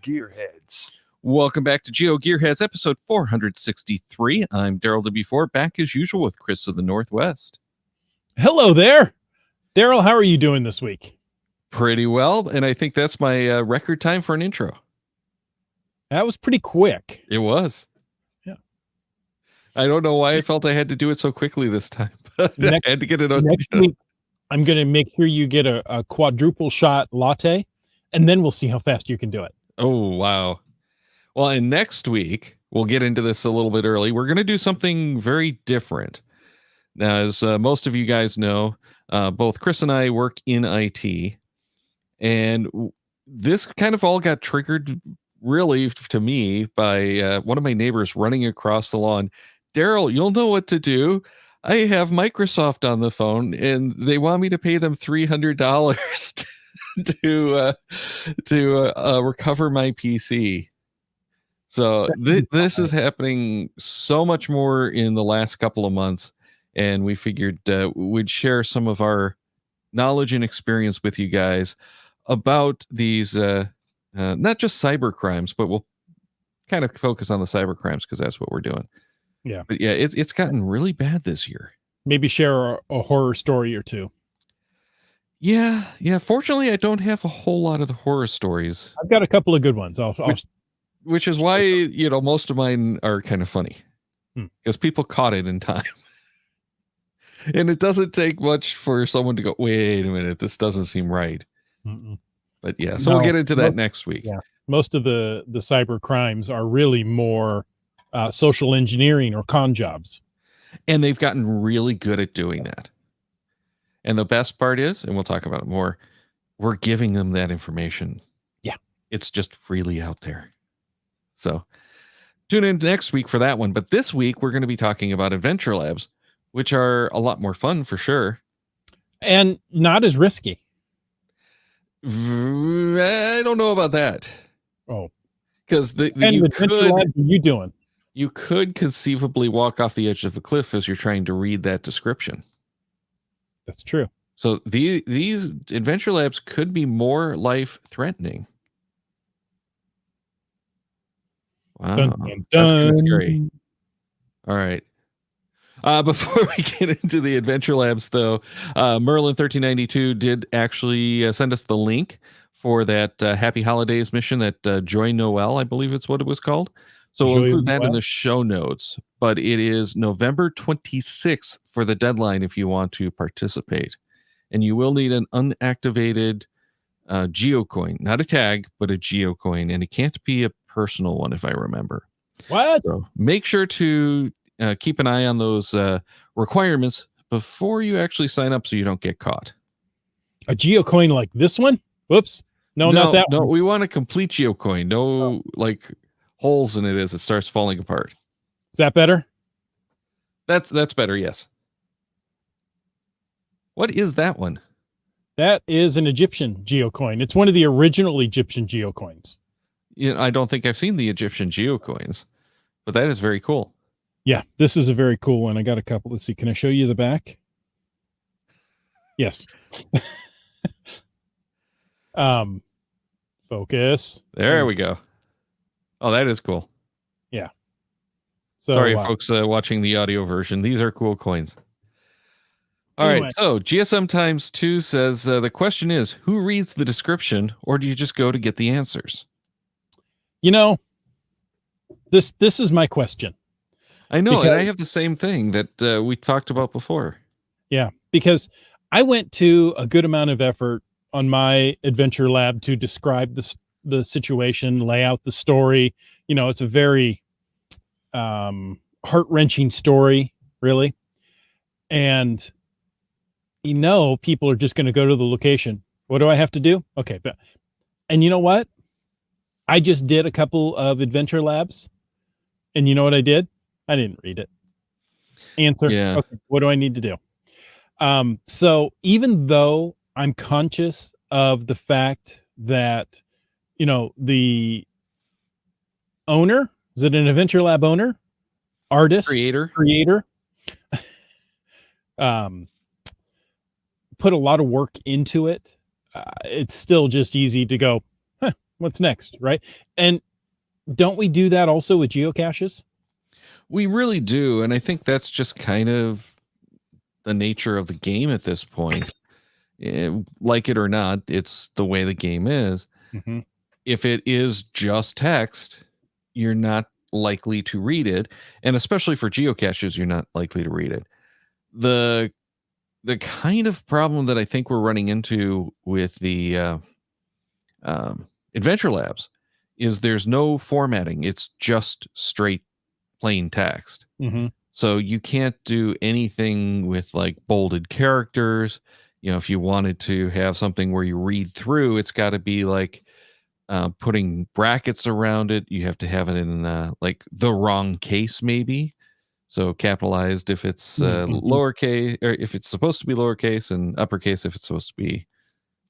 Gearheads. Welcome back to Geo Gearheads, episode 463. I'm Daryl W4, back as usual with Chris of the Northwest. Hello there. Daryl, how are you doing this week? Pretty well, and I think that's my record time for an intro. That was pretty quick. It was. Yeah. I don't know why I felt I had to do it so quickly this time, but I had to get it on. Next week, I'm going to make sure you get a quadruple shot latte, and then we'll see how fast you can do it. Oh, wow. Well, and next week, we'll get into this a little bit early. We're going to do something very different. Now, as most of you guys know, both Chris and I work in IT, and this kind of all got triggered, really, to me, by one of my neighbors running across the lawn. Daryl, you'll know what to do. I have Microsoft on the phone, and they want me to pay them $300 to recover my PC. So this is happening so much more in the last couple of months, and we figured we'd share some of our knowledge and experience with you guys about these, not just cyber crimes, but we'll kind of focus on the cyber crimes because that's what we're doing. Yeah. But yeah, it's gotten really bad this year. Maybe share a horror story or two. Yeah. Fortunately, I don't have a whole lot of the horror stories. I've got a couple of good ones. Which is why, most of mine are kind of funny because people caught it in time. And it doesn't take much for someone to go, wait a minute, this doesn't seem right. Mm-mm. But yeah, so we'll get into that next week. Yeah. Most of the cyber crimes are really more social engineering or con jobs. And they've gotten really good at doing that. And the best part is, and we'll talk about it more, we're giving them that information. Yeah. It's just freely out there. So tune in next week for that one. But this week, we're going to be talking about adventure labs, which are a lot more fun for sure. And not as risky. I don't know about that. Oh. Because you could conceivably walk off the edge of a cliff as you're trying to read that description. That's true. So these adventure labs could be more life-threatening. Wow, dun, dun, that's dun. kind of scary. All right. Before we get into the adventure labs, though, Merlin1392 did actually send us the link for that Happy Holidays mission, that Joy Noel, I believe it's what it was called. So we'll include that in the show notes. But it is November 26th for the deadline if you want to participate. And you will need an unactivated Geocoin, not a tag, but a Geocoin. And it can't be a personal one, if I remember. What? So make sure to keep an eye on those requirements before you actually sign up so you don't get caught. A Geocoin like this one? Whoops. No, not that one. No, we want a complete Geocoin. No, like holes in it as it starts falling apart. Is that better? That's better, yes. What is that one? That is an Egyptian Geocoin. It's one of the original Egyptian Geocoins. I don't think I've seen the Egyptian Geocoins, but that is very cool. Yeah, this is a very cool one. I got a couple. Let's see. Can I show you the back? Yes. Focus. There we go. Oh, that is cool. Yeah. So, sorry, folks watching the audio version. These are cool coins. All right. So GSM times 2 says the question is, who reads the description, or do you just go to get the answers? This is my question. I know, and I have the same thing that we talked about before. Yeah, because I went to a good amount of effort on my adventure lab to describe the situation, lay out the story. It's a very heart-wrenching story, really. And people are just going to go to the location. What do I have to do? Okay, and you know what? I just did a couple of adventure labs, and you know what I did? I didn't read it. Answer. Yeah. Okay, what do I need to do? So even though I'm conscious of the fact that, the owner, is it an adventure lab owner? Artist? Creator. Put a lot of work into it. It's still just easy to go, What's next, right? And don't we do that also with geocaches? We really do, and I think that's just kind of the nature of the game at this point. Like it or not, it's the way the game is. Mm-hmm. If it is just text, you're not likely to read it, and especially for geocaches, you're not likely to read it. The kind of problem that I think we're running into with the Adventure Labs is there's no formatting. It's just straight plain text. Mm-hmm. So you can't do anything with like bolded characters. You know, if you wanted to have something where you read through, it's got to be like putting brackets around it. You have to have it in like the wrong case, maybe. So capitalized if it's lowercase, or if it's supposed to be lowercase, and uppercase if it's supposed to be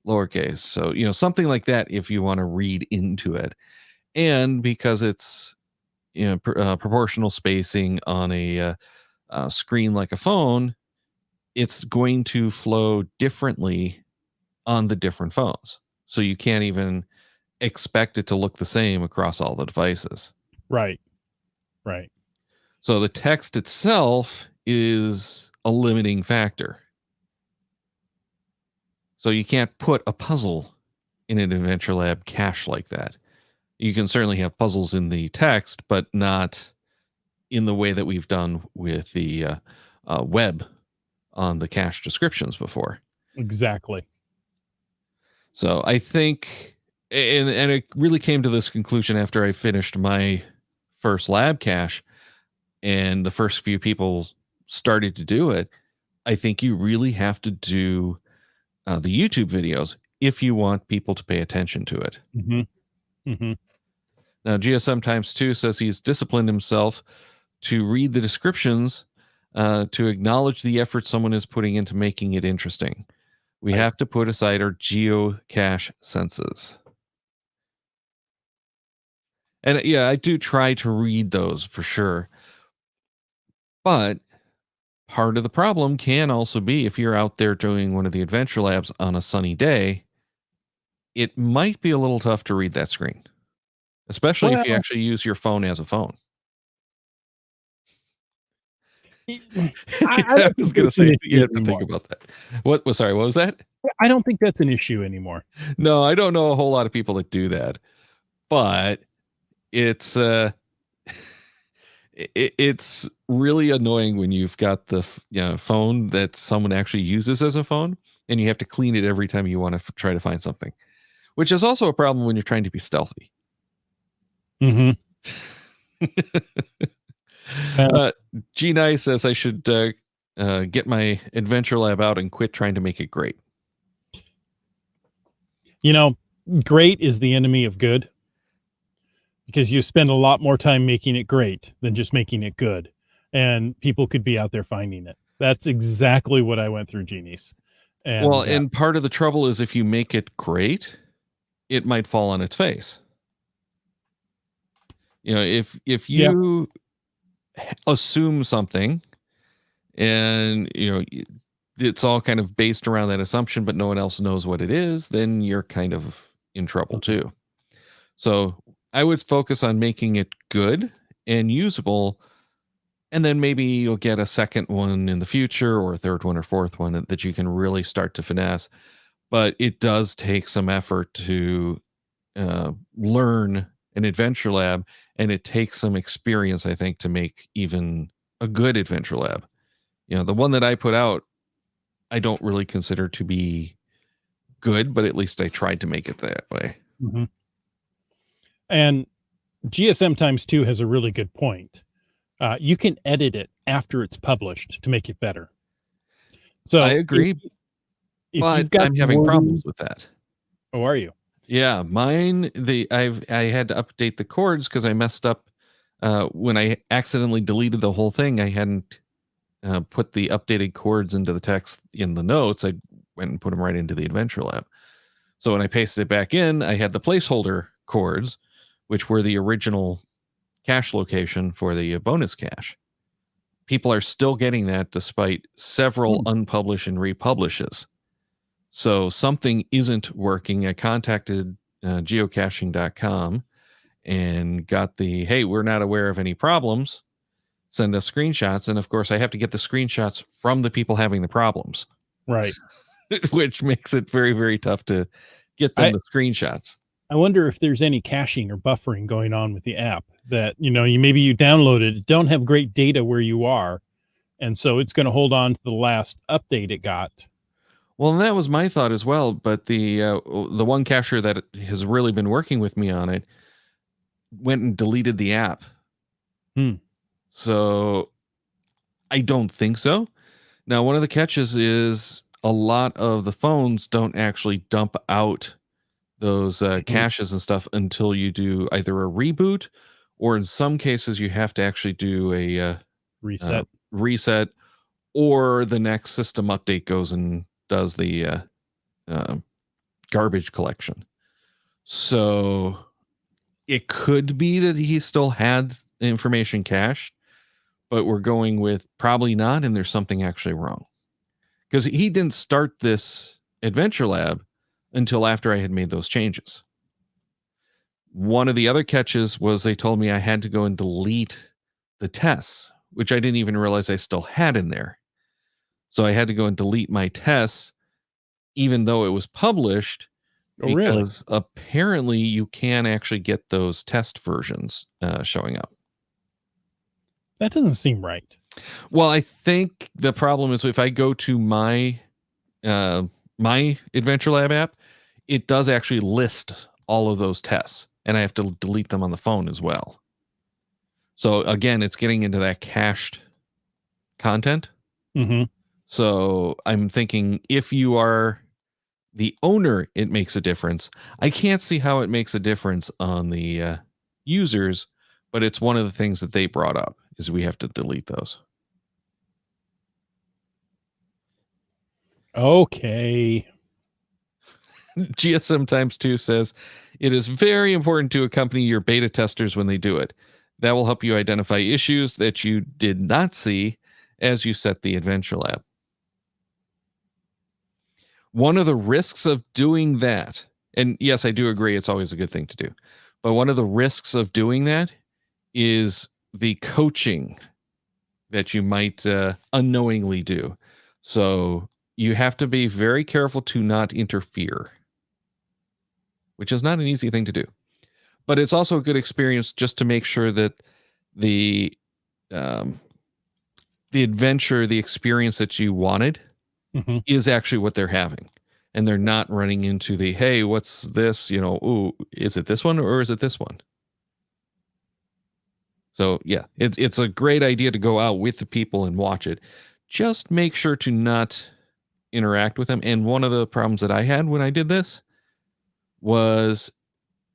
lowercase. So, you know, something like that if you want to read into it. And because it's, you know, proportional spacing on a screen like a phone, it's going to flow differently on the different phones. So you can't even expect it to look the same across all the devices. Right. Right. So the text itself is a limiting factor. So you can't put a puzzle in an Adventure Lab cache like that. You can certainly have puzzles in the text, but not in the way that we've done with the web on the cache descriptions before. Exactly. So I think, and it really came to this conclusion after I finished my first lab cache and the first few people started to do it. I think you really have to do the YouTube videos if you want people to pay attention to it. Mm-hmm. Mm-hmm. Now, GSM times 2 says he's disciplined himself to read the descriptions to acknowledge the effort someone is putting into making it interesting. We have to put aside our geocache senses. And yeah, I do try to read those for sure. But part of the problem can also be if you're out there doing one of the Adventure Labs on a sunny day, it might be a little tough to read that screen, especially if you Well, actually use your phone as a phone. I I don't was think going to that's an say you issue have to think anymore. about that. What was sorry, what was that? I don't think that's an issue anymore. No, I don't know a whole lot of people that do that. But it's it's really annoying when you've got the phone that someone actually uses as a phone and you have to clean it every time you want to try to find something, which is also a problem when you're trying to be stealthy. Mm-hmm. G Nice says I should get my Adventure Lab out and quit trying to make it great. You know, great is the enemy of good because you spend a lot more time making it great than just making it good. And people could be out there finding it. That's exactly what I went through, Genies. And Well, and part of the trouble is if you make it great, it might fall on its face. You know, if you assume something and it's all kind of based around that assumption, but no one else knows what it is, then you're kind of in trouble too. So I would focus on making it good and usable, and then maybe you'll get a second one in the future or a third one or fourth one that you can really start to finesse. But it does take some effort to learn an Adventure Lab, and it takes some experience, I think, to make even a good Adventure Lab. You know, the one that I put out, I don't really consider to be good, but at least I tried to make it that way. Mm-hmm. And GSM times 2 has a really good point. You can edit it after it's published to make it better. So I agree, if but you've got I'm having problems with that. Oh, are you? Yeah, mine I had to update the chords because I messed up when I accidentally deleted the whole thing. I hadn't put the updated chords into the text in the notes. I went and put them right into the Adventure Lab. So when I pasted it back in, I had the placeholder chords, which were the original cache location for the bonus cache. People are still getting that despite several unpublished and republishes. So something isn't working. I contacted geocaching.com and got the, hey, we're not aware of any problems. Send us screenshots. And of course, I have to get the screenshots from the people having the problems. Right. Which makes it very, very tough to get them the screenshots. I wonder if there's any caching or buffering going on with the app that, you downloaded it, don't have great data where you are. And so it's going to hold on to the last update it got. Well, that was my thought as well. But the one cacher that has really been working with me on it went and deleted the app. So I don't think so. Now, one of the catches is a lot of the phones don't actually dump out those caches and stuff until you do either a reboot, or in some cases you have to actually do a reset, or the next system update goes and does the garbage collection. So it could be that he still had information cached, but we're going with probably not, and there's something actually wrong. Because he didn't start this Adventure Lab until after I had made those changes. One of the other catches was they told me I had to go and delete the tests, which I didn't even realize I still had in there. So I had to go and delete my tests, even though it was published, because apparently you can actually get those test versions showing up. That doesn't seem right. Well, I think the problem is if I go to my my Adventure Lab app, it does actually list all of those tests, and I have to delete them on the phone as well. So again, it's getting into that cached content. So I'm thinking if you are the owner, it makes a difference. I can't see how it makes a difference on the users, but it's one of the things that they brought up is we have to delete those. Okay. GSM times 2 says, it is very important to accompany your beta testers when they do it. That will help you identify issues that you did not see as you set the Adventure Lab. One of the risks of doing that, and yes, I do agree it's always a good thing to do, but one of the risks of doing that is the coaching that you might unknowingly do. So you have to be very careful to not interfere, which is not an easy thing to do. But it's also a good experience just to make sure that the adventure, the experience that you wanted is actually what they're having. And they're not running into the, hey, what's this? Ooh, is it this one or is it this one? So yeah, it's a great idea to go out with the people and watch it. Just make sure to not interact with them. And one of the problems that I had when I did this was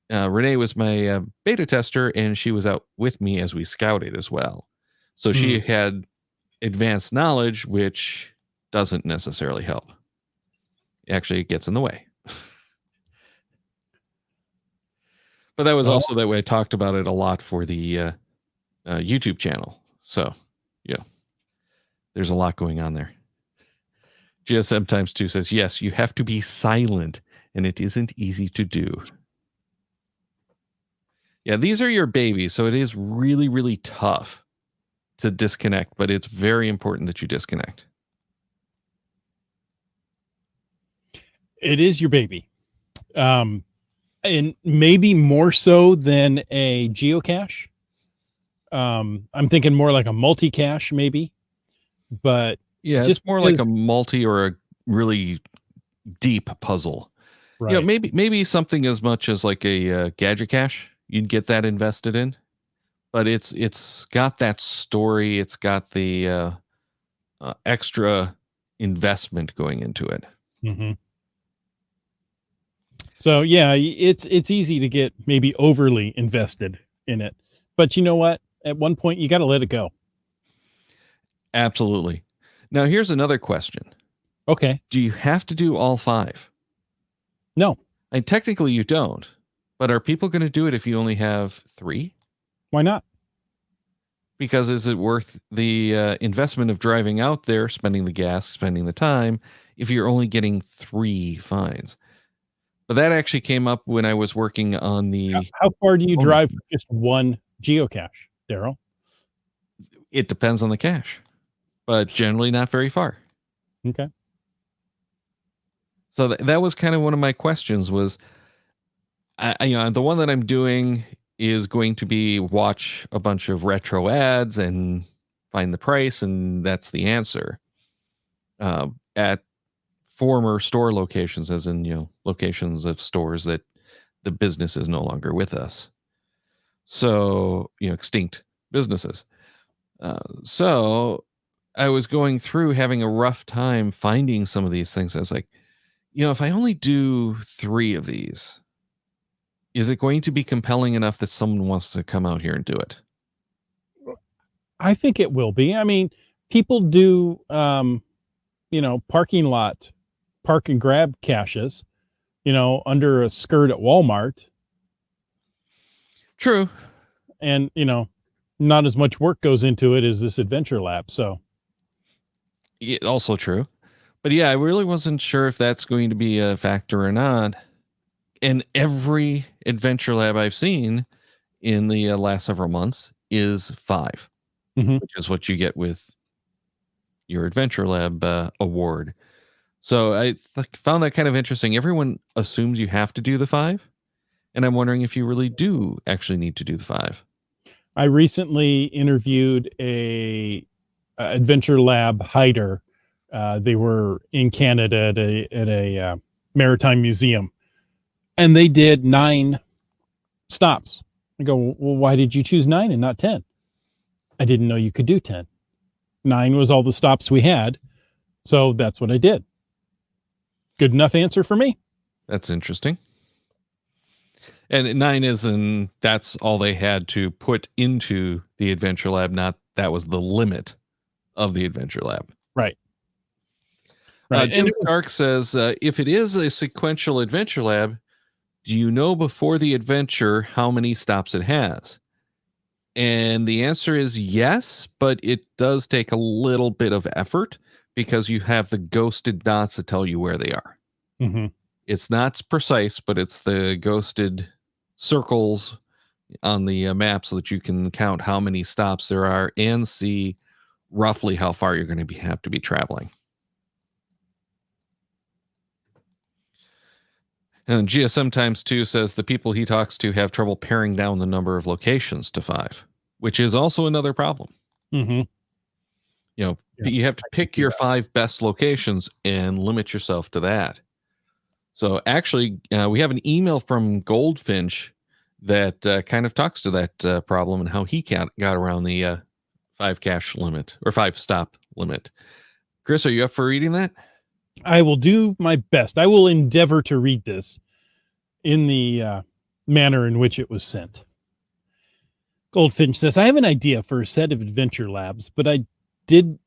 Renee was my beta tester, and she was out with me as we scouted as well. So she had advanced knowledge, which doesn't necessarily help. Actually, it gets in the way. But that was also that way I talked about it a lot for the YouTube channel. So, yeah, there's a lot going on there. GSM times 2 says, yes, you have to be silent, and it isn't easy to do. Yeah, these are your babies, so it is really, really tough to disconnect, but it's very important that you disconnect. It is your baby. And maybe more so than a geocache. I'm thinking more like a multi-cache maybe, but yeah, just more like a multi or a really deep puzzle. Right. Maybe something as much as like a gadget cache, you'd get that invested in, but it's got that story. It's got the extra investment going into it. So yeah, it's easy to get maybe overly invested in it, but you know what? At one point, you got to let it go. Absolutely. Now, here's another question. Okay. Do you have to do all 5? No. And technically, you don't. But are people going to do it if you only have 3? Why not? Because is it worth the investment of driving out there, spending the gas, spending the time, if you're only getting 3 finds? But that actually came up when I was working on the. How far do you drive for just one geocache, Daryl? It depends on the cache, but generally not very far. Okay. So that was kind of one of my questions was, the one that I'm doing is going to be watch a bunch of retro ads and find the price, and that's the answer. At former store locations, as in, locations of stores that the business is no longer with us. So, extinct businesses. So I was going through having a rough time finding some of these things. I was like, if I only do 3 of these, is it going to be compelling enough that someone wants to come out here and do it? I think it will be. I mean, people do, parking lot, park and grab caches, under a skirt at Walmart. True. And, not as much work goes into it as this adventure lab. So, Yeah, also true. But yeah, I really wasn't sure if that's going to be a factor or not. And every adventure lab I've seen in the last several months is 5, which is what you get with your adventure lab award. So I found that kind of interesting. Everyone assumes you have to do the 5, and I'm wondering if you really do actually need to do the 5. I recently interviewed a adventure lab hider. They were in Canada at a maritime museum, and they did 9 stops. I go, well, why did you choose 9 and not 10? I didn't know you could do 10. 9 was all the stops we had, so that's what I did. Good enough answer for me. That's interesting. And 9 is that's all they had to put into the adventure lab, not that was the limit of the adventure lab. Right. Right. Jim Stark says, if it is a sequential adventure lab, do you know before the adventure how many stops it has? And the answer is yes, but it does take a little bit of effort because you have the ghosted dots that tell you where they are. Mm-hmm. It's not precise, but it's the ghosted circles on the map so that you can count how many stops there are and see roughly how far you're going to have to be traveling. And GSM times 2 says the people he talks to have trouble paring down the number of locations to 5, which is also another problem. Mm-hmm. You have to pick your 5 best locations and limit yourself to that. So actually, we have an email from Goldfinch that kind of talks to that problem and how he got around the 5 cache limit or 5 stop limit. Chris, are you up for reading that? I will do my best. I will endeavor to read this in the manner in which it was sent. Goldfinch says, I have an idea for a set of adventure labs, but I did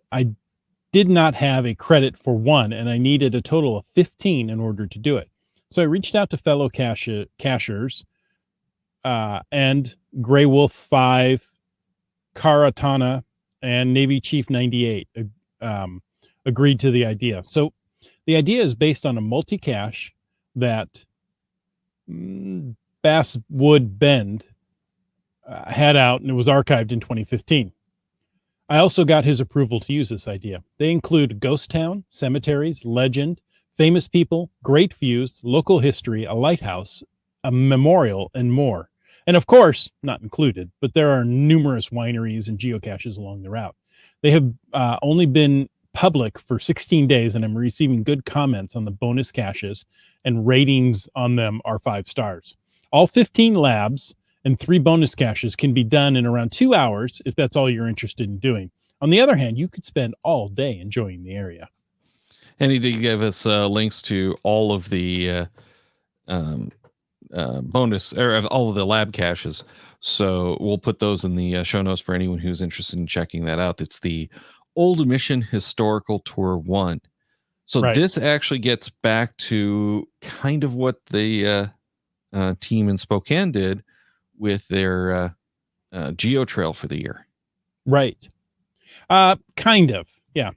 not have a credit for one, and I needed a total of 15 in order to do it. So I reached out to fellow cachers, and Grey Wolf 5, Karatana, and Navy Chief 98 agreed to the idea. So the idea is based on a multi-cache that Basswood Bend had out, and it was archived in 2015. I also got his approval to use this idea. They include ghost town, cemeteries, legend, famous people, great views, local history, a lighthouse, a memorial, and more. And of course, not included, but there are numerous wineries and geocaches along the route. They have only been public for 16 days, and I'm receiving good comments on the bonus caches, and ratings on them are 5 stars. All 15 labs and 3 bonus caches can be done in around 2 hours if that's all you're interested in doing. On the other hand, you could spend all day enjoying the area. And he did give us links to all of the bonus or all of the lab caches. So we'll put those in the show notes for anyone who's interested in checking that out. It's the Old Mission Historical Tour 1. So This actually gets back to kind of what the team in Spokane did with their Geo Trail for the year. Right. Kind of. Yeah.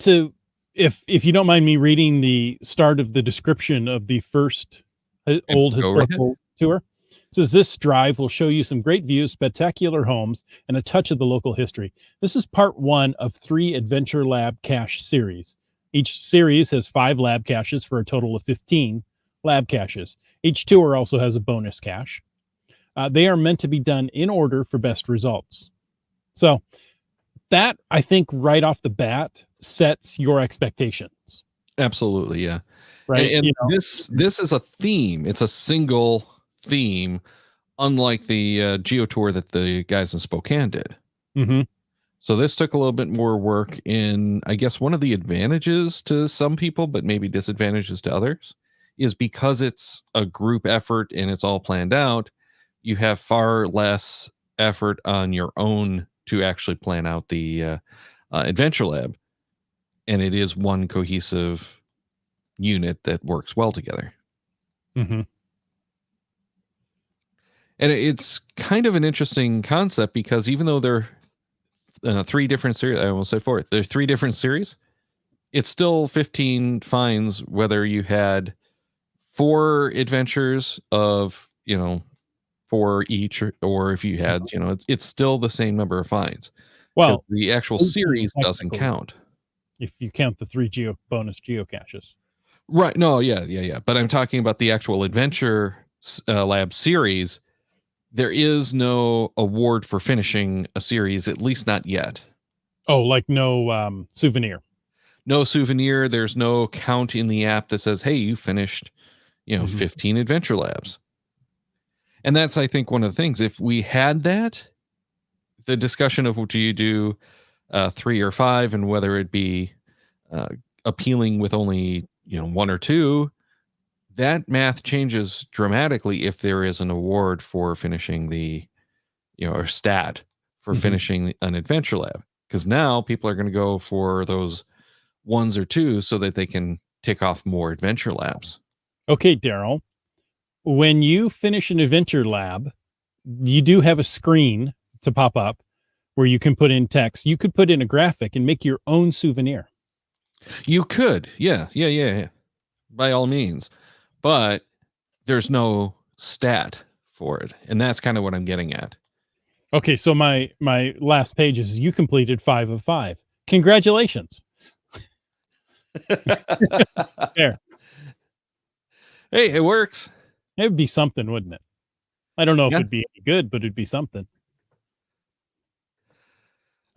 To if you don't mind me reading the start of the description of the first old Go right ahead. historical tour. It says this drive will show you some great views, spectacular homes, and a touch of the local history. This is part 1 of 3 Adventure Lab cache series. Each series has 5 lab caches for a total of 15 lab caches. Each tour also has a bonus cache. They are meant to be done in order for best results. So that, I think, right off the bat sets your expectations, Absolutely, yeah. right? And this is a theme. It's a single theme, unlike the Geo tour that the guys in Spokane did. Mm-hmm. So this took a little bit more work in, I guess, one of the advantages to some people, but maybe disadvantages to others, is because it's a group effort and it's all planned out, you have far less effort on your own to actually plan out the Adventure Lab. And it is one cohesive unit that works well together. Mm-hmm. And it's kind of an interesting concept because even though they're 3 different series, I almost said 4, they're 3 different series, it's still 15 finds whether you had 4 adventures of, 4 each, or if you had, it's still the same number of finds. Because Well, the actual 18 series doesn't technically, count. if you count the 3 bonus geocaches. Right. No, yeah. But I'm talking about the actual Adventure Lab series. There is no award for finishing a series, at least not yet. Oh, like no souvenir. No souvenir. There's no count in the app that says, hey, you finished, 15 Adventure Labs. And that's, I think, one of the things. If we had that, the discussion of do you do 3 or 5 and whether it be appealing with only, 1 or 2, that math changes dramatically if there is an award for finishing the, or stat for finishing an Adventure Lab. Because now people are going to go for those 1s or 2s so that they can tick off more Adventure Labs. Okay, Daryl. When you finish an Adventure Lab, you do have a screen to pop up where you can put in text. You could put in a graphic and make your own souvenir. You could. Yeah. By all means. But there's no stat for it. And that's kind of what I'm getting at. Okay, so my last page is you completed 5 of 5. Congratulations. There. Hey, it works. It would be something, wouldn't it? I don't know if Yeah. it'd be any good, but it'd be something.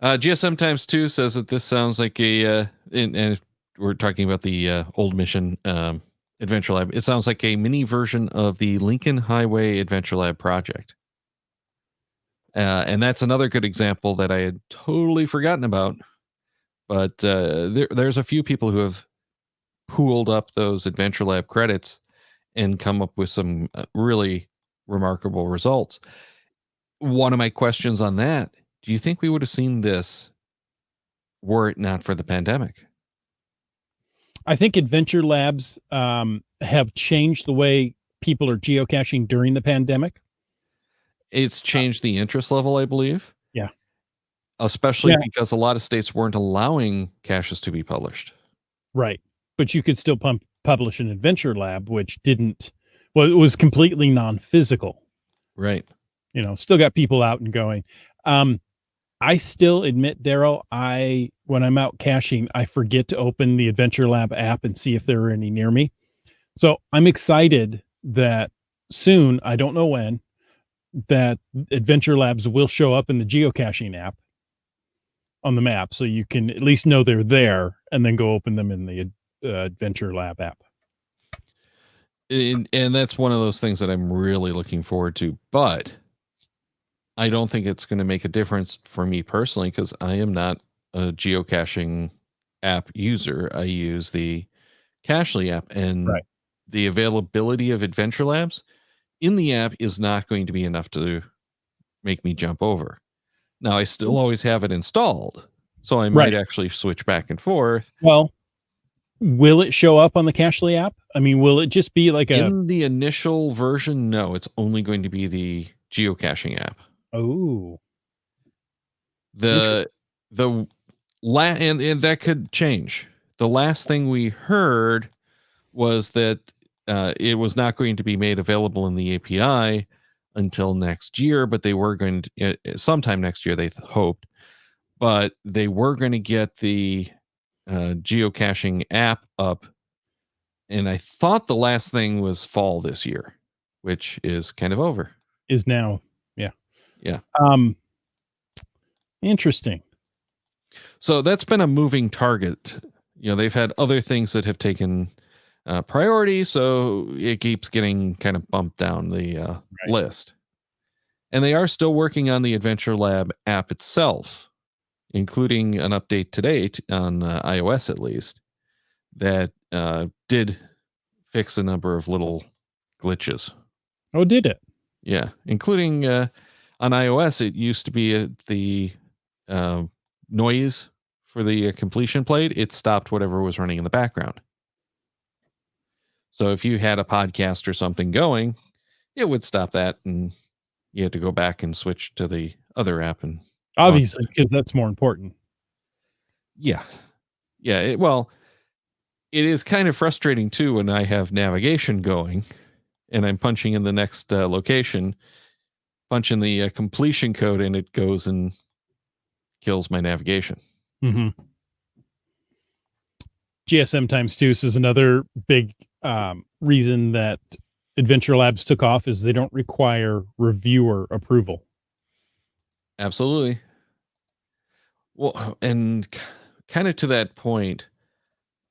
GSM times 2 says that this sounds like and we're talking about the old mission Adventure Lab. It sounds like a mini version of the Lincoln Highway Adventure Lab project. And that's another good example that I had totally forgotten about. But there's a few people who have pooled up those Adventure Lab credits and come up with some really remarkable results. One of my questions on that, do you think we would have seen this were it not for the pandemic? I think Adventure Labs have changed the way people are geocaching during the pandemic. It's changed the interest level, I believe. Yeah. Especially because a lot of states weren't allowing caches to be published. Right. But you could still publish an Adventure Lab, which didn't, well, it was completely non-physical. Right. Still got people out and going. I still admit, Daryl, when I'm out caching, I forget to open the Adventure Lab app and see if there are any near me. So I'm excited that soon, I don't know when, that Adventure Labs will show up in the geocaching app on the map. So you can at least know they're there and then go open them in the Adventure Lab app. And that's one of those things that I'm really looking forward to. But I don't think it's going to make a difference for me personally because I am not a geocaching app user. I use the Cachly app, and the availability of Adventure Labs in the app is not going to be enough to make me jump over. Now, I still always have it installed, so I might actually switch back and forth. Well, will it show up on the Cachly app? I mean, will it just be like in the initial version? No, it's only going to be the geocaching app. Oh, and that could change. the last thing we heard was that it was not going to be made available in the API until next year, but they were going to sometime next year, they hoped, but they were going to get the geocaching app up. And I thought the last thing was fall this year, which is kind of over. Is now. Yeah. Yeah. Interesting. So that's been a moving target. They've had other things that have taken priority, so it keeps getting kind of bumped down the list. And they are still working on the Adventure Lab app itself, including an update today on iOS at least, that did fix a number of little glitches. Oh, did it? Yeah, including on iOS, it used to be the noise for the completion plate. It stopped whatever was running in the background. So if you had a podcast or something going, it would stop that, and you had to go back and switch to the other app. And obviously, because that's more important. Yeah. It is kind of frustrating too when I have navigation going and I'm punching in the next location, punching the completion code, and it goes and kills my navigation. Mm-hmm. GSM times 2 is another big reason that Adventure Labs took off, is they don't require reviewer approval. Absolutely. Well, and kind of to that point,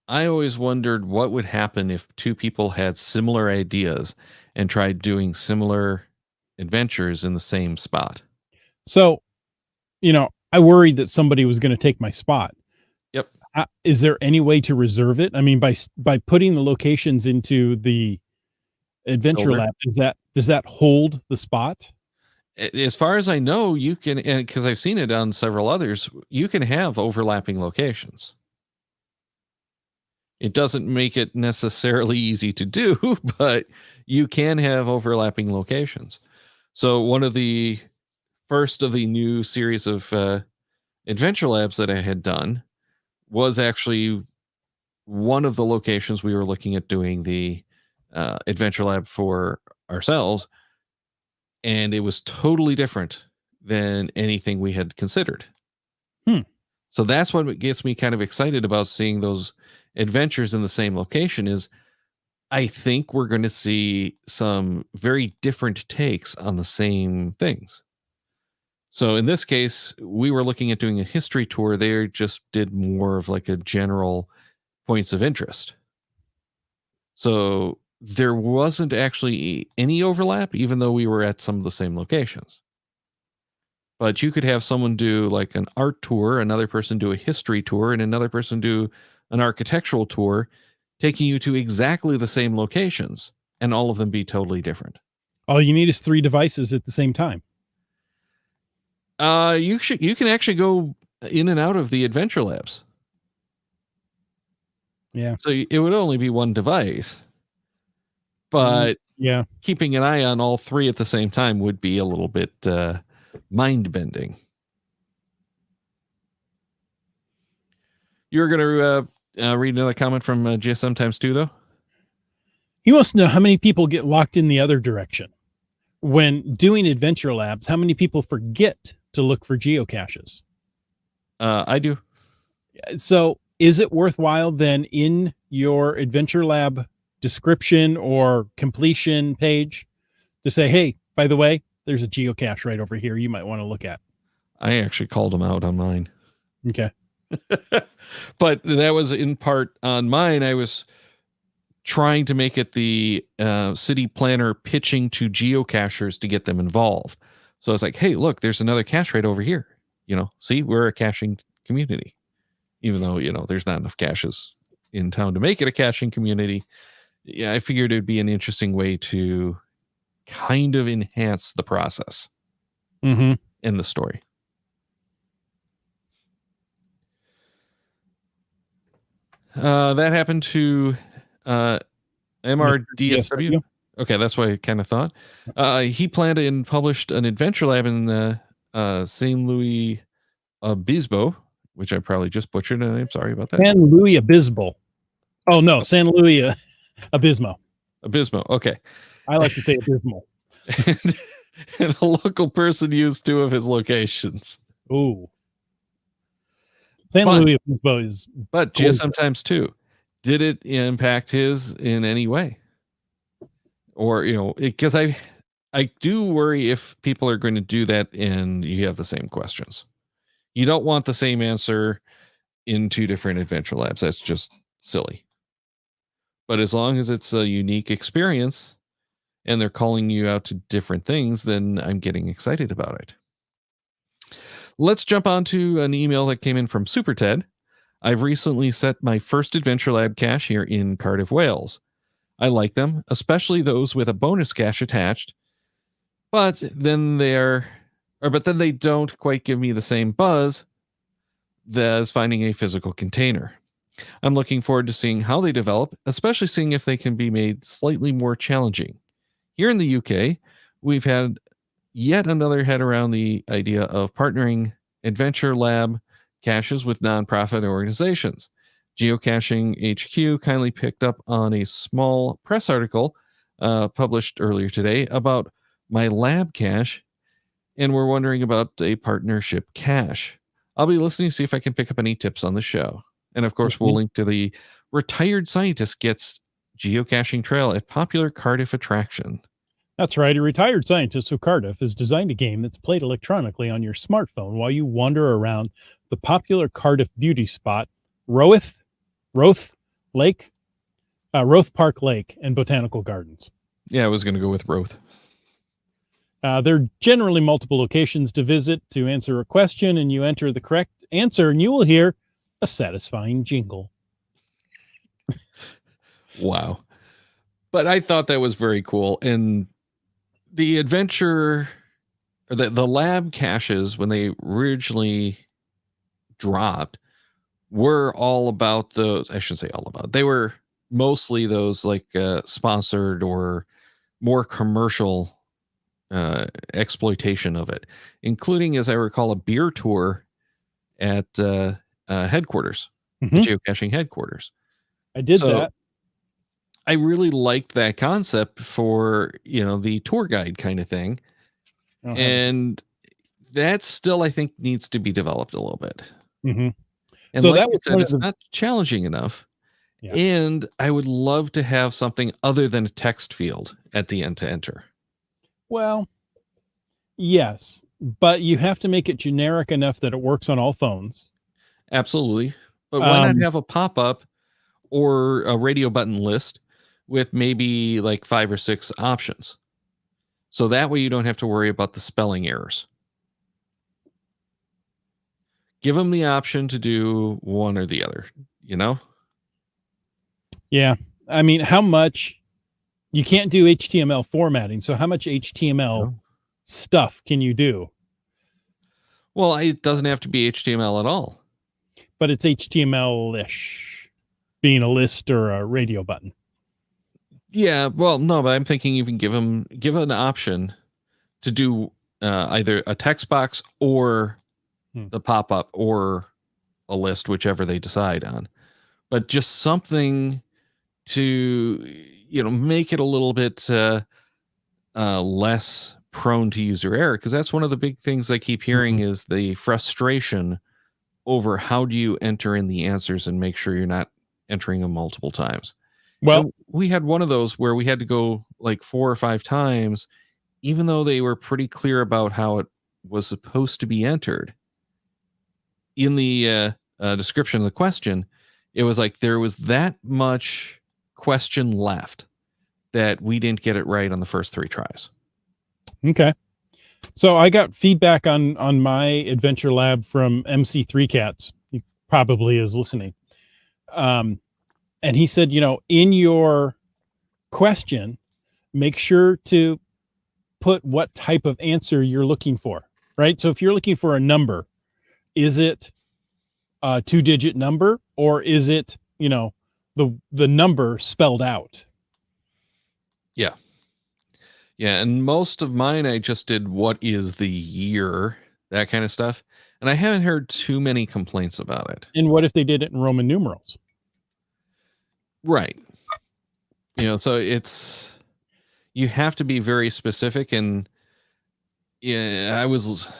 I always wondered what would happen if two people had similar ideas and tried doing similar adventures in the same spot. So, I worried that somebody was going to take my spot. Yep. Is there any way to reserve it? I mean, by putting the locations into the Adventure Lab, does that hold the spot? As far as I know, you can, and because I've seen it on several others, you can have overlapping locations. It doesn't make it necessarily easy to do, but you can have overlapping locations. So one of the first of the new series of Adventure Labs that I had done was actually one of the locations we were looking at doing the Adventure Lab for ourselves, and it was totally different than anything we had considered. So that's what gets me kind of excited about seeing those adventures in the same location. Is I think we're going to see some very different takes on the same things. So in this case, we were looking at doing a history tour. They just did more of like a general points of interest. So there wasn't actually any overlap, even though we were at some of the same locations. But you could have someone do like an art tour, another person do a history tour, and another person do an architectural tour, taking you to exactly the same locations, and all of them be totally different. All you need is 3 devices at the same time. You can actually go in and out of the Adventure Labs. Yeah. So it would only be one device. But yeah, keeping an eye on all 3 at the same time would be a little bit mind-bending. You were going to read another comment from GSM times 2, though? He wants to know how many people get locked in the other direction. When doing Adventure Labs, how many people forget to look for geocaches? I do. So is it worthwhile then in your Adventure Lab description or completion page to say, hey, by the way, there's a geocache right over here you might want to look at? I actually called them out on mine. Okay. But that was in part on mine. I was trying to make it the city planner pitching to geocachers to get them involved. So I was like, hey, look, there's another cache right over here. See, we're a caching community, even though, there's not enough caches in town to make it a caching community. Yeah, I figured it'd be an interesting way to kind of enhance the process in the story. That happened to MRDSW. Okay, that's what I kind of thought. He planned and published an Adventure Lab in St. Louis Obispo which I probably just butchered, and I'm sorry about that. San Luis Obispo. Oh no, San Luis Obispo. Abysmo. Okay. I like to say abysmal. And a local person used 2 of his locations. Ooh. San Fun. Luis Obispo is But gorgeous. GSM times 2, did it impact his in any way? Or, because I do worry if people are going to do that and you have the same questions. You don't want the same answer in 2 different adventure labs. That's just silly. But as long as it's a unique experience and they're calling you out to different things, then I'm getting excited about it. Let's jump on to an email that came in from Super Ted. I've recently set my first Adventure Lab cache here in Cardiff, Wales. I like them, especially those with a bonus cache attached, but then they don't quite give me the same buzz as finding a physical container. I'm looking forward to seeing how they develop, especially seeing if they can be made slightly more challenging. Here in the UK, we've had yet another head around the idea of partnering Adventure Lab caches with nonprofit organizations. Geocaching HQ kindly picked up on a small press article published earlier today about my lab cache, and we're wondering about a partnership cache. I'll be listening to see if I can pick up any tips on the show. And of course, we'll link to the Retired Scientist Gets Geocaching Trail at popular Cardiff attraction. That's right. A retired scientist of Cardiff has designed a game that's played electronically on your smartphone while you wander around the popular Cardiff beauty spot, Roth Park Lake and Botanical Gardens. Yeah, I was going to go with Roth. There are generally multiple locations to visit to answer a question, and you enter the correct answer, and you will hear a satisfying jingle. Wow. But I thought that was very cool. And the adventure, or the lab caches, when they originally dropped, were all about those. I shouldn't say all about. They were mostly those like sponsored or more commercial exploitation of it, including, as I recall, a beer tour at headquarters, the geocaching headquarters. I did that. I really liked that concept for, the tour guide kind of thing. And that still, I think, needs to be developed a little bit. Mm-hmm. And so like that you said, it's not challenging enough. Yeah. And I would love to have something other than a text field at the end to enter. Well, yes, but you have to make it generic enough that it works on all phones. Absolutely. But why not have a pop-up or a radio button list with maybe like 5 or 6 options? So that way you don't have to worry about the spelling errors. Give them the option to do one or the other, Yeah. I mean, how much you can't do HTML formatting. So how much HTML stuff can you do? Well, it doesn't have to be HTML at all. But it's HTML-ish, being a list or a radio button. Yeah, well, no, but I'm thinking even give an option to do either a text box or the pop-up or a list, whichever they decide on. But just something to, make it a little bit less prone to user error, because that's one of the big things I keep hearing is the frustration over how do you enter in the answers and make sure you're not entering them multiple times. Well, we had one of those where we had to go like 4 or 5 times, even though they were pretty clear about how it was supposed to be entered. In the description of the question, it was like there was that much question left that we didn't get it right on the first 3 tries. Okay. So I got feedback on my Adventure Lab from MC3 Cats. He probably is listening. And he said, in your question, make sure to put what type of answer you're looking for, right? So if you're looking for a number, is it a 2-digit number, or is it, the number spelled out? Yeah. Yeah. And most of mine, I just did what is the year, that kind of stuff. and I haven't heard too many complaints about it. And what if they did it in Roman numerals? Right. So you have to be very specific, and yeah, I was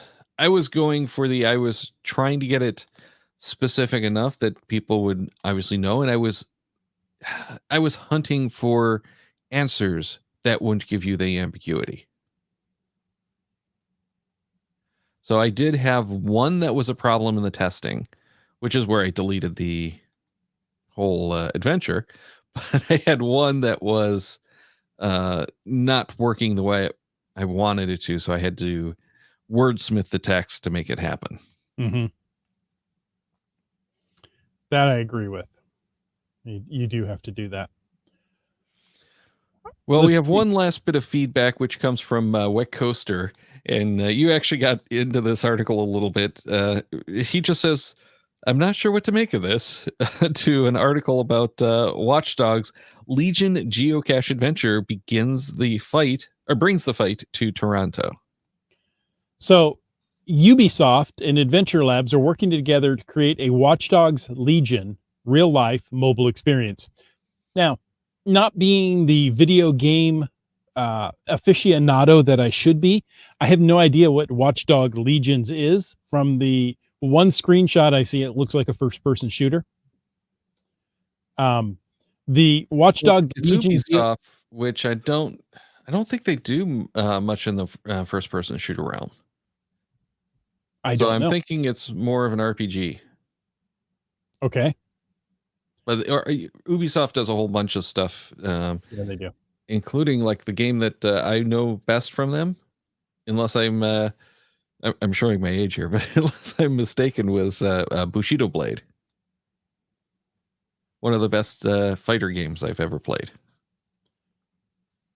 trying to get it specific enough that people would obviously know, and I was hunting for answers that wouldn't give you the ambiguity. So I did have one that was a problem in the testing, which is where I deleted the whole adventure. But I had one that was not working the way I wanted it to, so I had to wordsmith the text to make it happen. Mm-hmm. That I agree with. You do have to do that. Well, we have one last bit of feedback, which comes from Wet Coaster, and you actually got into this article a little bit. He just says, "I'm not sure what to make of this," to an article about Watch Dogs Legion geocache adventure brings the fight to Toronto. So Ubisoft and Adventure Labs are working together to create a Watch Dogs Legion real-life mobile experience. Now, not being the video game aficionado that I should be, I have no idea what Watchdog Legions is. From the one screenshot I see, it looks like a first-person shooter. The Watchdog It's Legion, Ubisoft, which I don't think they do much in the first-person shooter realm. I'm thinking it's more of an RPG. Okay. But Ubisoft does a whole bunch of stuff. Yeah, they do. Including like the game that I know best from them, unless I'm showing my age here, but unless I'm mistaken, was Bushido Blade. One of the best fighter games I've ever played.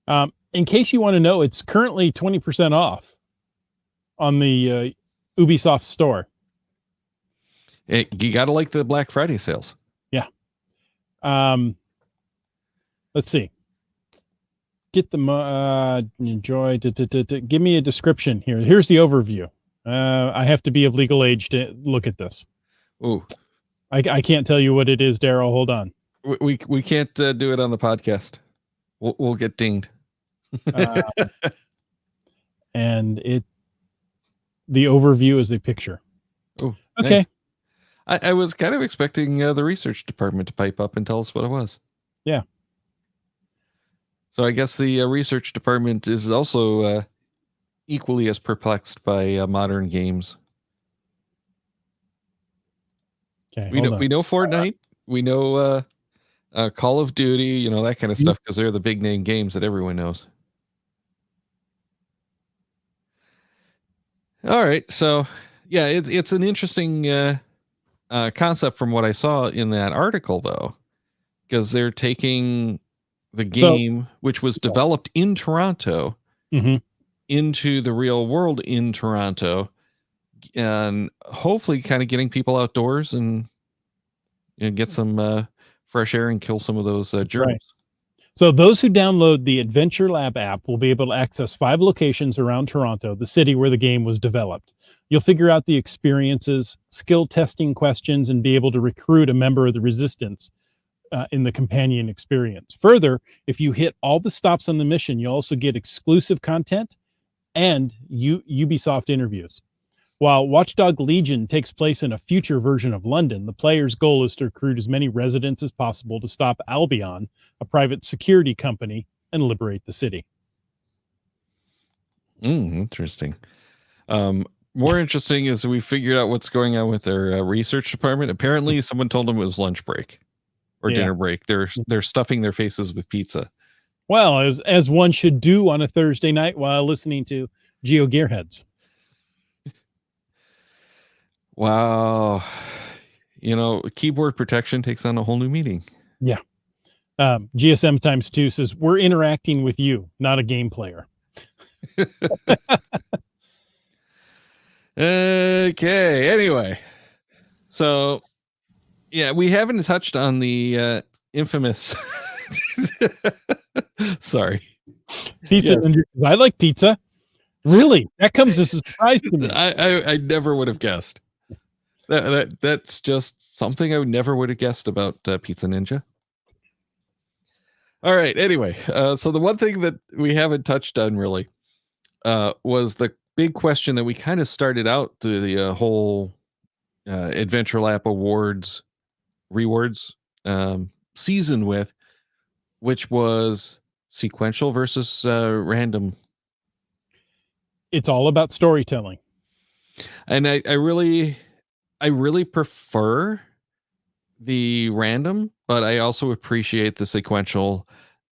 In case you want to know, it's currently 20% off on the Ubisoft store. You got to like the Black Friday sales. Yeah. Let's see. Get the enjoy. Give me a description here. Here's the overview. I have to be of legal age to look at this. Ooh. I can't tell you what it is, Daryl. Hold on. We can't do it on the podcast. We'll get dinged. And the overview is a picture. Oh, okay. Nice. I was kind of expecting the research department to pipe up and tell us what it was. Yeah. So I guess the research department is also equally as perplexed by modern games. Okay, we know Fortnite, we know Call of Duty, that kind of stuff, because they're the big name games that everyone knows. All right, so yeah, it's an interesting concept from what I saw in that article, though, because they're taking the game, which was developed in Toronto, into the real world in Toronto, and hopefully kind of getting people outdoors and get some fresh air and kill some of those germs. Right. So those who download the Adventure Lab app will be able to access 5 locations around Toronto, the city where the game was developed. You'll figure out the experiences, skill testing questions, and be able to recruit a member of the resistance in the companion experience. Further, if you hit all the stops on the mission, you'll also get exclusive content and Ubisoft interviews. While Watchdog Legion takes place in a future version of London, the player's goal is to recruit as many residents as possible to stop Albion, a private security company, and liberate the city. Interesting. More interesting is we figured out what's going on with their research department. Apparently, someone told them it was lunch break or dinner break. They're stuffing their faces with pizza. Well, as one should do on a Thursday night while listening to Geo Gearheads. Wow. Keyboard protection takes on a whole new meaning. Yeah. GSM times 2 says, we're interacting with you, not a game player. Okay. Anyway. So, yeah, we haven't touched on the infamous... Sorry. Pizza. Yes. I like pizza. Really? That comes as a surprise to me. I never would have guessed. That's just something I never would have guessed about Pizza Ninja. All right. Anyway, so the one thing that we haven't touched on really was the big question that we kind of started out the whole Adventure Lap Awards rewards season with, which was sequential versus random. It's all about storytelling. And I really prefer the random, but I also appreciate the sequential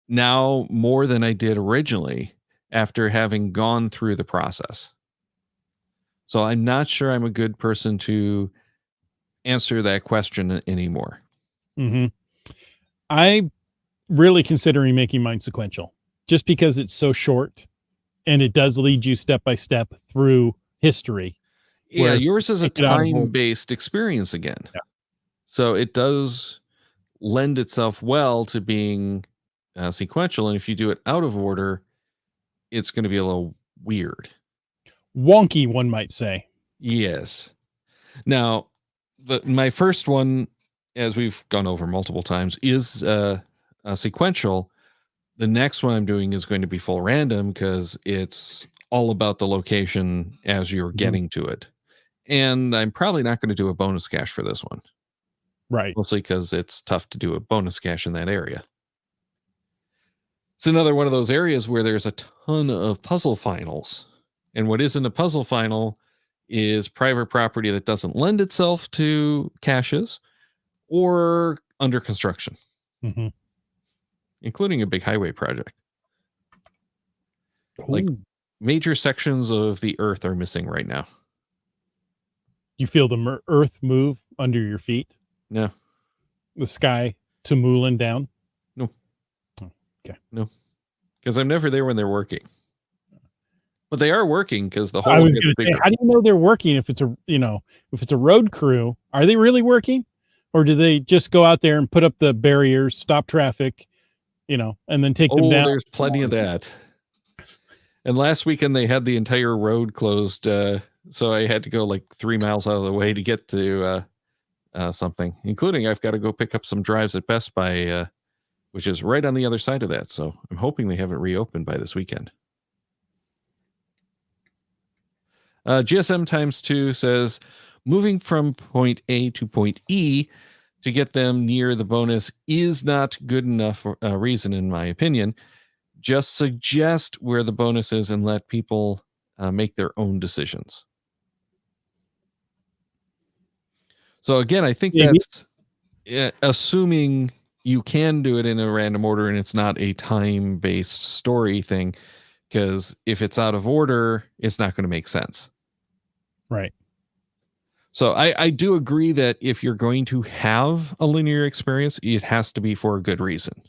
now more than I did originally after having gone through the process. So I'm not sure I'm a good person to answer that question anymore. Mm-hmm. I'm really considering making mine sequential just because it's so short and it does lead you step by step through history. Yeah, yours is a take it out of order. time-based experience again. Yeah. So it does lend itself well to being sequential. And if you do it out of order, it's going to be a little weird. Wonky, one might say. Yes. Now, my first one, as we've gone over multiple times, is a sequential. The next one I'm doing is going to be full random because it's all about the location as you're getting to it. And I'm probably not going to do a bonus cache for this one. Right. Mostly because it's tough to do a bonus cache in that area. It's another one of those areas where there's a ton of puzzle finals. And what isn't a puzzle final is private property that doesn't lend itself to caches or under construction, including a big highway project. Ooh. Like major sections of the earth are missing right now. You feel the earth move under your feet? No. The sky to Moulin down? No. Oh, okay. No. Because I'm never there when they're working. But they are working because the I hole was gets going to bigger. say, how do you know they're working if it's a road crew? Are they really working? Or do they just go out there and put up the barriers, stop traffic, and then take them down? There's plenty of that. And last weekend they had the entire road closed, so I had to go like 3 miles out of the way to get to something, including I've got to go pick up some drives at Best Buy, which is right on the other side of that. So I'm hoping they have it reopened by this weekend. GSM times 2 says, moving from point A to point E to get them near the bonus is not good enough reason, in my opinion. Just suggest where the bonus is and let people make their own decisions. So again, I think that's assuming you can do it in a random order and it's not a time-based story thing, because if it's out of order, it's not going to make sense. Right. So I do agree that if you're going to have a linear experience, it has to be for a good reason.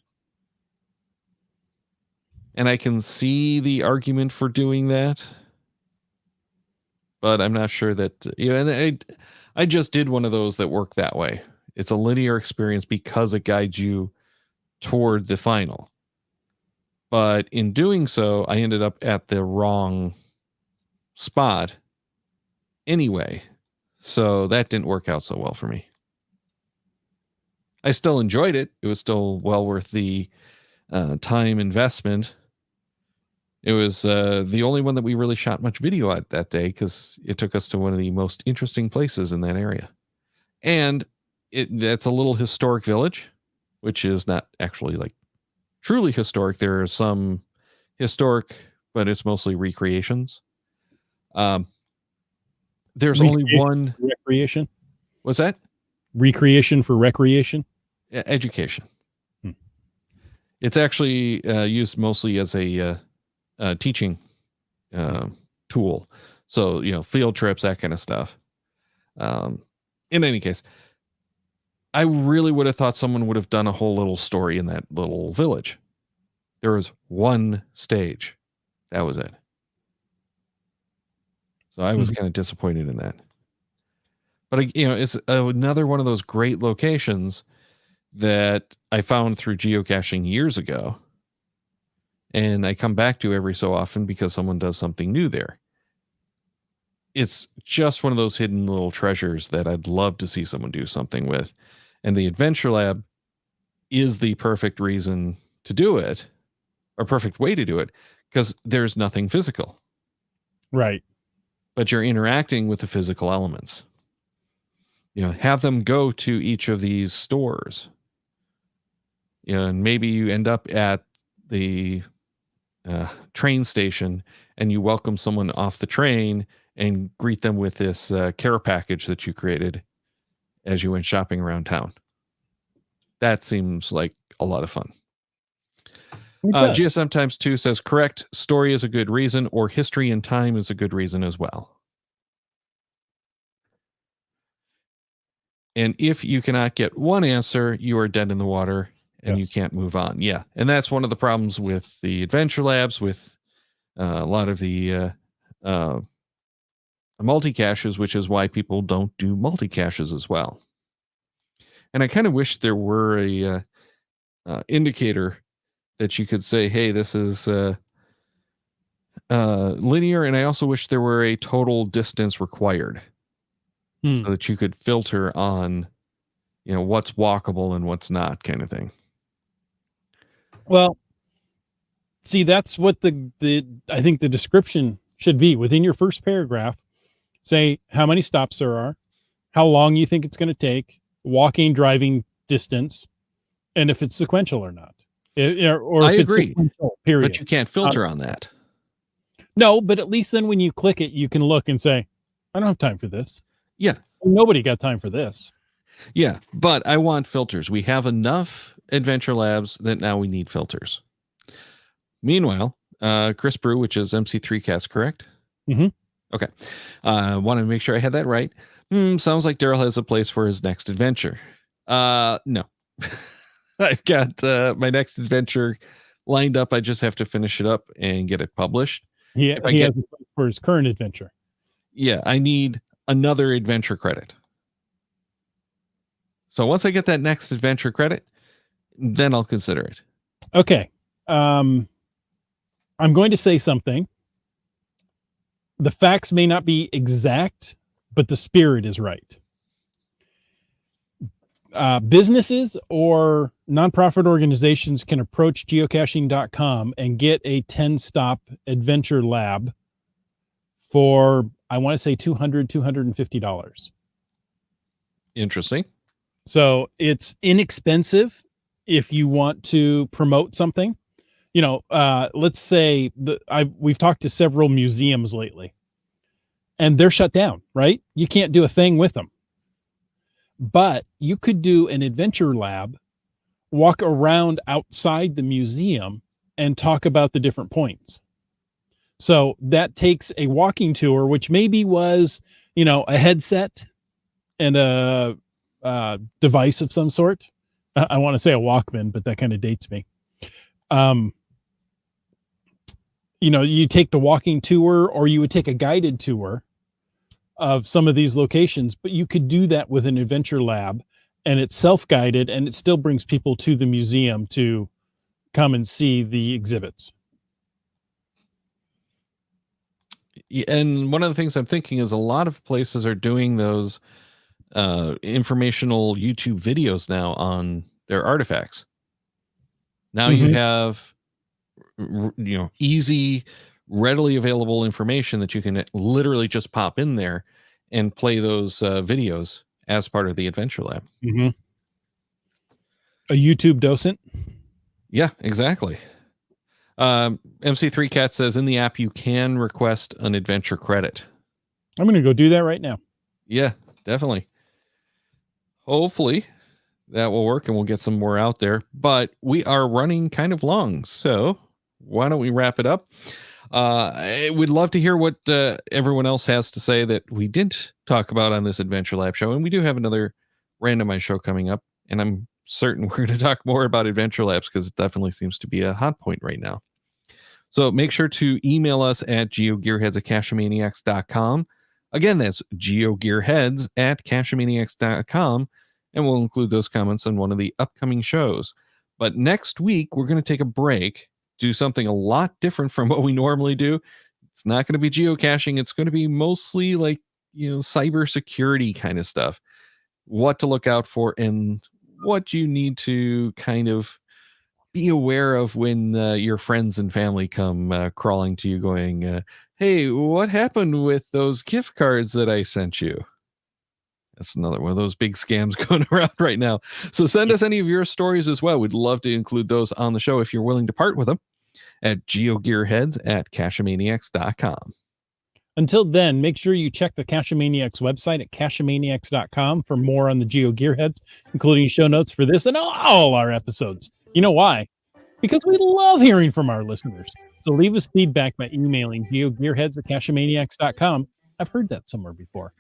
And I can see the argument for doing that, but I'm not sure that, and I just did one of those that worked that way. It's a linear experience because it guides you toward the final. But in doing so, I ended up at the wrong spot anyway. So that didn't work out so well for me. I still enjoyed it. It was still well worth the time investment. It was the only one that we really shot much video at that day because it took us to one of the most interesting places in that area. And that's a little historic village, which is not actually like truly historic. There are some historic, but it's mostly recreations. There's only one recreation. What's that? Recreation for recreation? Education. It's actually used mostly as a teaching tool. So, field trips, that kind of stuff. In any case, I really would have thought someone would have done a whole little story in that little village. There was one stage. That was it. So I was kind of disappointed in that. But, it's another one of those great locations that I found through geocaching years ago. And I come back to every so often because someone does something new there. it's just one of those hidden little treasures that I'd love to see someone do something with. And the Adventure Lab is the perfect reason to do it, or perfect way to do it, because there's nothing physical. Right. But you're interacting with the physical elements. Have them go to each of these stores. And maybe you end up at the train station and you welcome someone off the train and greet them with this care package that you created as you went shopping around town. That seems like a lot of fun. GSM times 2 says, correct, story is a good reason, or history and time is a good reason as well. And if you cannot get one answer, you are dead in the water and you can't move on. Yeah. And that's one of the problems with the Adventure Labs, with a lot of the multi-caches, which is why people don't do multi-caches as well. And I kind of wish there were a indicator that you could say, hey, this is linear. And I also wish there were a total distance required so that you could filter on, what's walkable and what's not, kind of thing. Well, see, that's what I think the description should be within your first paragraph. Say how many stops there are, how long you think it's going to take, walking, driving distance, and if it's sequential or not. Or I if agree, it's sequential, period. But you can't filter on that. No, but at least then when you click it, you can look and say, I don't have time for this. Yeah. Nobody got time for this. Yeah, but I want filters. We have enough Adventure Labs that now we need filters. Meanwhile, Chris Brew, which is MC3Cast, correct? Mm-hmm. Okay. Want to make sure I had that right. Sounds like Daryl has a place for his next adventure. No. I've got my next adventure lined up. I just have to finish it up and get it published. He has a place for his current adventure. Yeah, I need another adventure credit. So once I get that next adventure credit, then I'll consider it. Okay. I'm going to say something. The facts may not be exact, but the spirit is right. Businesses or nonprofit organizations can approach geocaching.com and get a 10-stop adventure lab for, I want to say $250. Interesting. So it's inexpensive if you want to promote something. Let's say we've talked to several museums lately and they're shut down, right? You can't do a thing with them. But you could do an adventure lab, walk around outside the museum and talk about the different points. So that takes a walking tour, which maybe was, a headset and a device of some sort. I want to say a Walkman, but that kind of dates me. You take the walking tour, or you would take a guided tour of some of these locations, but you could do that with an adventure lab, and it's self-guided, and it still brings people to the museum to come and see the exhibits. And one of the things I'm thinking is a lot of places are doing those informational YouTube videos now on their artifacts. Now you have, easy, readily available information that you can literally just pop in there and play those videos as part of the Adventure Lab. Mm-hmm. A YouTube docent? Yeah, exactly. MC3 Cat says in the app you can request an adventure credit. I'm going to go do that right now. Yeah, definitely. Hopefully that will work and we'll get some more out there. But we are running kind of long, so why don't we wrap it up? I would love to hear what everyone else has to say that we didn't talk about on this Adventure Lab show. And we do have another randomized show coming up. And I'm certain we're going to talk more about Adventure Labs because it definitely seems to be a hot point right now. So make sure to email us at geogearheads@cachemaniacs.com. Again, that's geogearheads@cachemaniacs.com. And we'll include those comments on one of the upcoming shows. But next week, we're going to take a break, do something a lot different from what we normally do. It's not going to be geocaching. It's going to be mostly like, cybersecurity kind of stuff. What to look out for and what you need to kind of be aware of when your friends and family come crawling to you going, hey, what happened with those gift cards that I sent you? That's another one of those big scams going around right now. So send us any of your stories as well. We'd love to include those on the show if you're willing to part with them at geogearheads@cachemaniacs.com. Until then, make sure you check the Cachemaniacs website at cachemaniacs.com for more on the Geo Gearheads, including show notes for this and all our episodes. You know why? Because we love hearing from our listeners. So leave us feedback by emailing geogearheads@cachemaniacs.com. I've heard that somewhere before.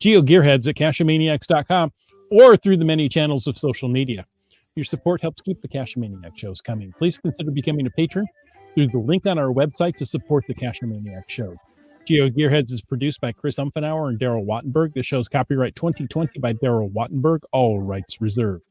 geogearheads@cachemaniacs.com or through the many channels of social media. Your support helps keep the Cachemaniac shows coming. Please consider becoming a patron through the link on our website to support the Cachemaniac shows. Geo Gearheads is produced by Chris Umfenauer and Daryl Wattenberg. The show's copyright 2020 by Daryl Wattenberg, all rights reserved.